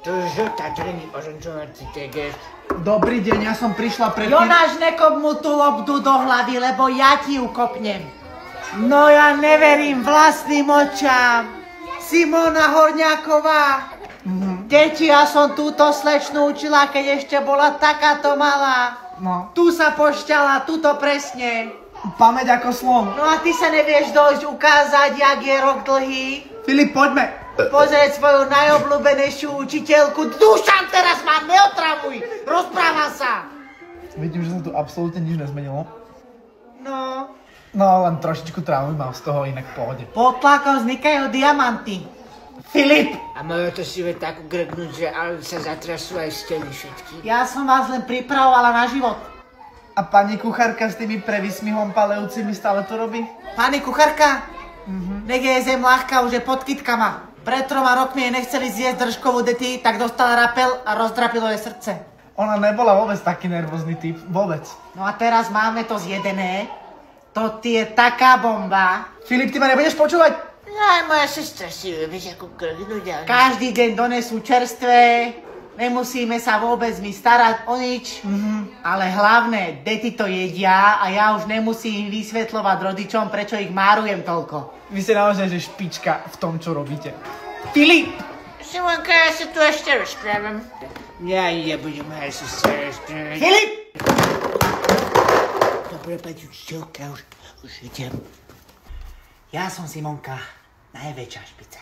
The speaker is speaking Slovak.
To je žltá, to není oranžovací teges. Dobrý deň, ja som prišla pre... Jonáš, nekop mu tú lobdu do hlavy, lebo ja ti ju kopnem. No ja neverím vlastným očám. Simona Horňáková. Deti, ja som túto slečnú učila, keď ešte bola takáto malá. No. Tu sa pošťala, tuto presne. Pamäť ako slon. No a ty sa nevieš dosť ukázať, jak je rok dlhý? Filip, poďme. Pozrieť svoju najobľúbenejšiu učiteľku. Dušan, teraz ma neotravuj! Rozpráva sa! Vidím, že sa tu absolútne nič nezmenilo. No. No, len trošičku traumy mám z toho, inak v pohode. Pod tlakom vznikajú diamanty. Filip! A majú to si vie tak ugrknúť, že ale sa zatrasú aj steny všetky. Ja som vás len pripravovala na život. A pani kuchárka s tými prevismihom palejúcimi stále to robí? Pani kuchárka? Nech je zem ľahká, už je pod kytkama. Pred 3 rokmi jej nechceli zjesť držkovú deti, tak dostala rapel a rozdrapilo jej srdce. Ona nebola vôbec taký nervózny typ, vôbec. No a teraz máme to zjedené. To je taká bomba. Filip, ty ma nebudeš počúvať? No aj moja sestra si vie, vieš ako grknúť. Každý deň donesú čerstvé, nemusíme sa vôbec my starať o nič. Ale hlavné, deti to jedia a ja už nemusím vysvetľovať rodičom, prečo ich márujem toľko. Vy ste naozaj že špička v tom, čo robíte. Filip! Simonka, ja sa tu ešte rozprávam. Ja nebudem moja sestra rozprávať. Filip! Dobre, pani učiteľka, už idem. Ja som Simonka, najväčšia špica.